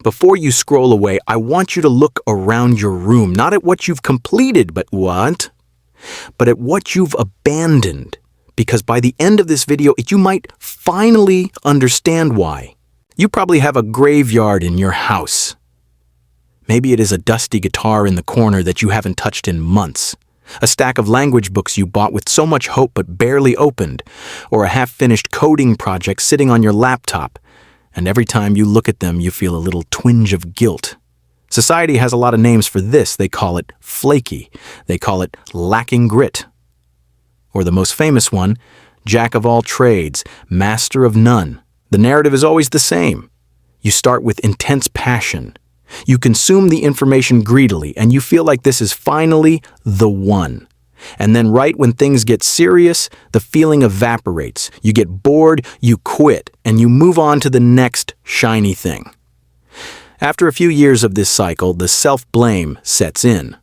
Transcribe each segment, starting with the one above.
Before you scroll away, I want you to look around your room, not at what you've completed, but at what you've abandoned. Because by the end of this video, you might finally understand why. You probably have a graveyard in your house. Maybe it is a dusty guitar in the corner that you haven't touched in months. A stack of language books you bought with so much hope but barely opened, or a half-finished coding project sitting on your laptop, and every time you look at them you feel a little twinge of guilt. Society has a lot of names for this. They call it flaky. They call it lacking grit. Or the most famous one, jack of all trades, master of none. The narrative is always the same. You start with intense passion. You consume the information greedily, and you feel like this is finally the one. And then right when things get serious, the feeling evaporates. You get bored, you quit, and you move on to the next shiny thing. After a few years of this cycle, the self-blame sets in.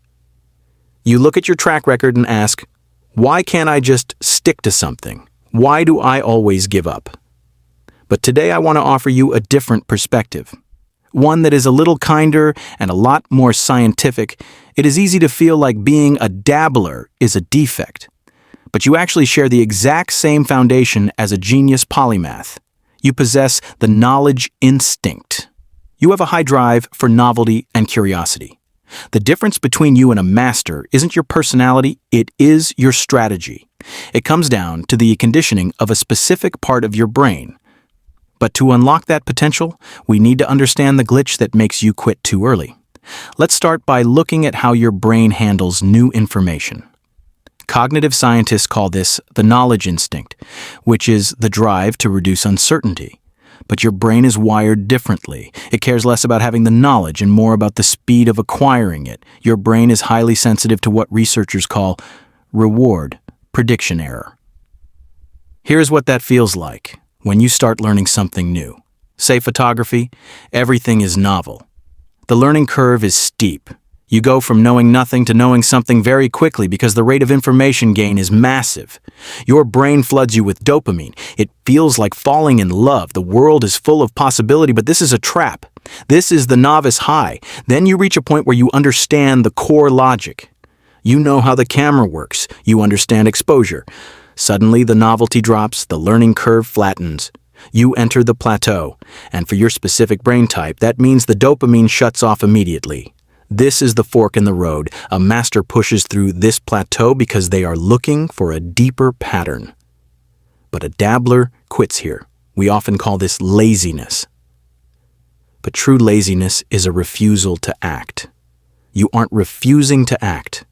You look at your track record and ask, why can't I just stick to something? Why do I always give up? But today I want to offer you a different perspective. One that is a little kinder and a lot more scientific. It is easy to feel like being a dabbler is a defect. But you actually share the exact same foundation as a genius polymath. You possess the knowledge instinct. You have a high drive for novelty and curiosity. The difference between you and a master isn't your personality, it is your strategy. It comes down to the conditioning of a specific part of your brain. But to unlock that potential, we need to understand the glitch that makes you quit too early. Let's start by looking at how your brain handles new information. Cognitive scientists call this the knowledge instinct, which is the drive to reduce uncertainty. But your brain is wired differently. It cares less about having the knowledge and more about the speed of acquiring it. Your brain is highly sensitive to what researchers call reward prediction error. Here's what that feels like when you start learning something new. Say photography, everything is novel. The learning curve is steep. You go from knowing nothing to knowing something very quickly because the rate of information gain is massive. Your brain floods you with dopamine. It feels like falling in love. The world is full of possibility, but this is a trap. This is the novice high. Then you reach a point where you understand the core logic. You know how the camera works. You understand exposure. Suddenly, the novelty drops, the learning curve flattens. You enter the plateau, and for your specific brain type, that means the dopamine shuts off immediately. This is the fork in the road. A master pushes through this plateau because they are looking for a deeper pattern. But a dabbler quits here. We often call this laziness. But true laziness is a refusal to act. You aren't refusing to act.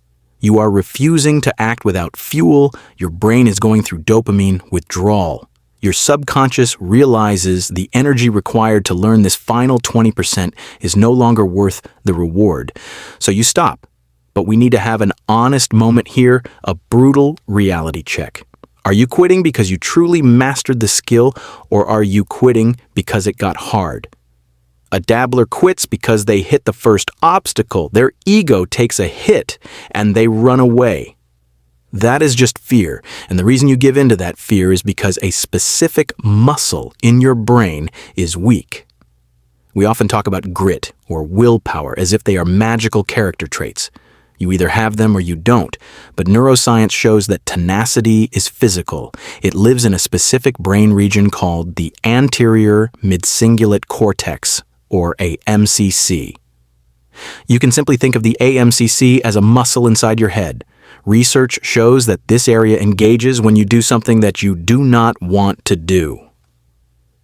You are refusing to act without fuel. Your brain is going through dopamine withdrawal. Your subconscious realizes the energy required to learn this final 20% is no longer worth the reward. So you stop. But we need to have an honest moment here, a brutal reality check. Are you quitting because you truly mastered the skill, or are you quitting because it got hard? A dabbler quits because they hit the first obstacle. Their ego takes a hit and they run away. That is just fear, and the reason you give in to that fear is because a specific muscle in your brain is weak. We often talk about grit or willpower as if they are magical character traits. You either have them or you don't, but neuroscience shows that tenacity is physical. It lives in a specific brain region called the Anterior Midcingulate Cortex, or aMCC. You can simply think of the aMCC as a muscle inside your head. Research shows that this area engages when you do something that you do not want to do.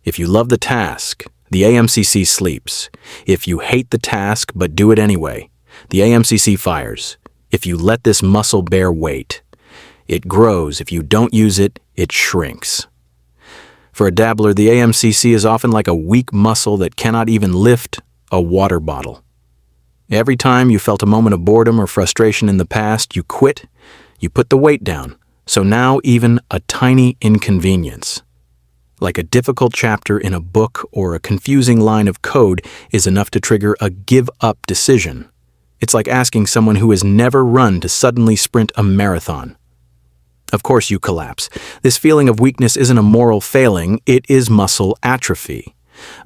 If you love the task, the aMCC sleeps. If you hate the task but do it anyway, the aMCC fires. If you let this muscle bear weight, it grows. If you don't use it, it shrinks. For a dabbler, the aMCC is often like a weak muscle that cannot even lift a water bottle. Every time you felt a moment of boredom or frustration in the past, you quit, you put the weight down. So now even a tiny inconvenience, like a difficult chapter in a book or a confusing line of code, is enough to trigger a give-up decision. It's like asking someone who has never run to suddenly sprint a marathon. Of course you collapse. This feeling of weakness isn't a moral failing, it is muscle atrophy.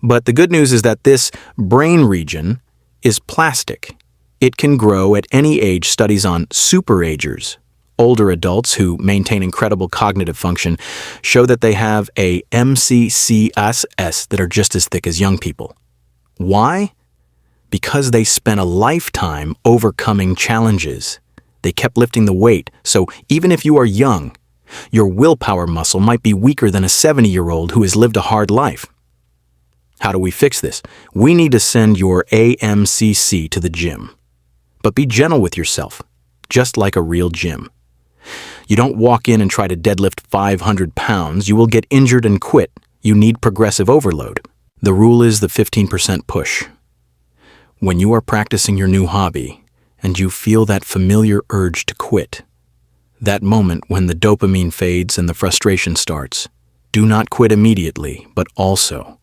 But the good news is that this brain region is plastic. It can grow at any age. Studies on superagers, older adults who maintain incredible cognitive function, show that they have a aMCC that are just as thick as young people. Why? Because they spent a lifetime overcoming challenges. They kept lifting the weight, so even if you are young, your willpower muscle might be weaker than a 70-year-old who has lived a hard life. How do we fix this? We need to send your aMCC to the gym. But be gentle with yourself, just like a real gym. You don't walk in and try to deadlift 500 pounds. You will get injured and quit. You need progressive overload. The rule is the 15% push. When you are practicing your new hobby and you feel that familiar urge to quit, that moment when the dopamine fades and the frustration starts, do not quit immediately, but also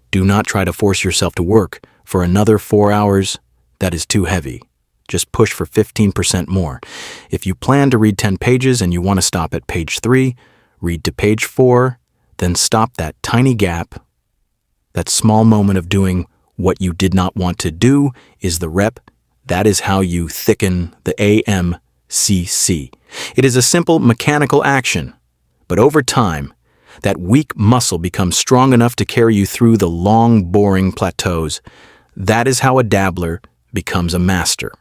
do not try to force yourself to work for another 4 hours. That is too heavy. Just push for 15% more. If you plan to read 10 pages and you want to stop at page 3, read to page 4, then stop that tiny gap. That small moment of doing what you did not want to do is the rep. That is how you thicken the aMCC. It is a simple mechanical action, but over time, that weak muscle becomes strong enough to carry you through the long, boring plateaus. That is how a dabbler becomes a master.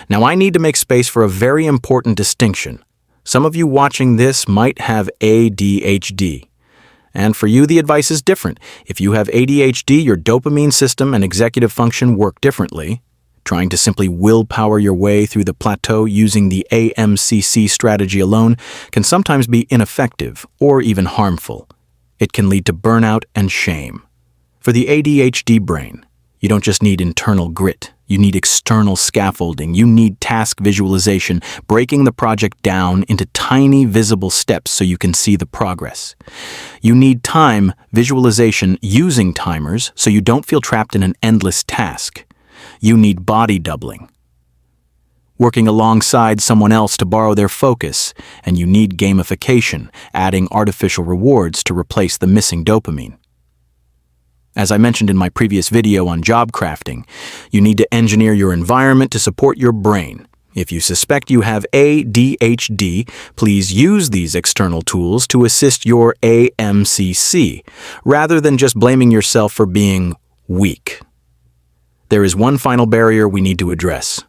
Now, I need to make space for a very important distinction. Some of you watching this might have ADHD. And for you, the advice is different. If you have ADHD, your dopamine system and executive function work differently. Trying to simply willpower your way through the plateau using the aMCC strategy alone can sometimes be ineffective or even harmful. It can lead to burnout and shame. For the ADHD brain, you don't just need internal grit. You need external scaffolding. You need task visualization, breaking the project down into tiny visible steps so you can see the progress. You need time visualization using timers so you don't feel trapped in an endless task. You need body doubling, working alongside someone else to borrow their focus, and you need gamification, adding artificial rewards to replace the missing dopamine. As I mentioned in my previous video on job crafting, you need to engineer your environment to support your brain. If you suspect you have ADHD, please use these external tools to assist your aMCC, rather than just blaming yourself for being weak. There is one final barrier we need to address.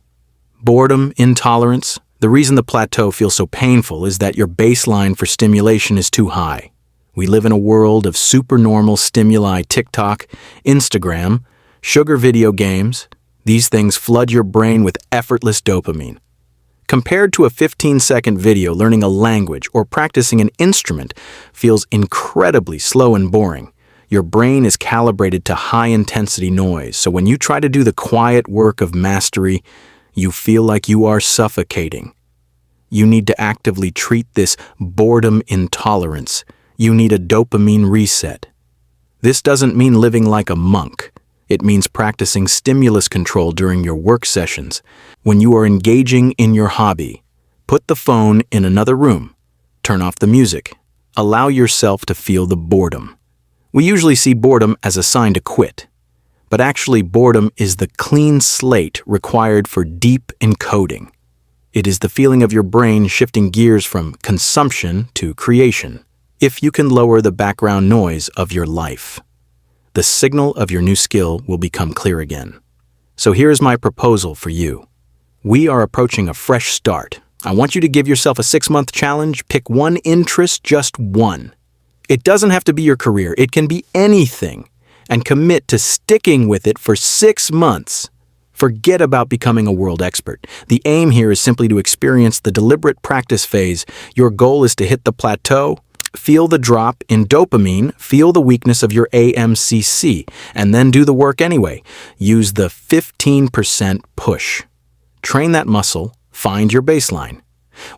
Boredom intolerance. The reason the plateau feels so painful is that your baseline for stimulation is too high. We live in a world of supernormal stimuli: TikTok, Instagram, sugar video games. These things flood your brain with effortless dopamine. Compared to a 15-second video, learning a language or practicing an instrument feels incredibly slow and boring. Your brain is calibrated to high-intensity noise, so when you try to do the quiet work of mastery, you feel like you are suffocating. You need to actively treat this boredom intolerance. You need a dopamine reset. This doesn't mean living like a monk. It means practicing stimulus control during your work sessions. When you are engaging in your hobby, put the phone in another room. Turn off the music. Allow yourself to feel the boredom. We usually see boredom as a sign to quit, but actually boredom is the clean slate required for deep encoding. It is the feeling of your brain shifting gears from consumption to creation. If you can lower the background noise of your life, the signal of your new skill will become clear again. So here's my proposal for you. We are approaching a fresh start. I want you to give yourself a 6-month challenge. Pick one interest, just one. It doesn't have to be your career. It can be anything. And commit to sticking with it for 6 months. Forget about becoming a world expert. The aim here is simply to experience the deliberate practice phase. Your goal is to hit the plateau, feel the drop in dopamine, feel the weakness of your aMCC, and then do the work anyway. Use the 15% push. Train that muscle, find your baseline.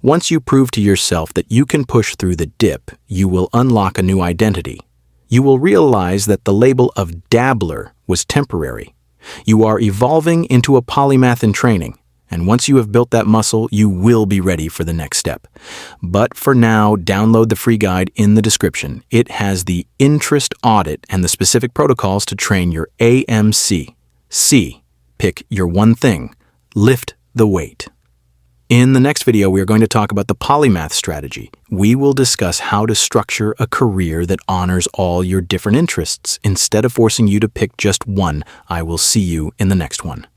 Once you prove to yourself that you can push through the dip, you will unlock a new identity. You will realize that the label of dabbler was temporary. You are evolving into a polymath in training, And once you have built that muscle, you will be ready for the next step. But for now, download the free guide in the description. It has the interest audit and the specific protocols to train your aMCC. C, pick your one thing. Lift the weight. In the next video, we are going to talk about the Polymath strategy. We will discuss how to structure a career that honors all your different interests instead of forcing you to pick just one. I will see you in the next one.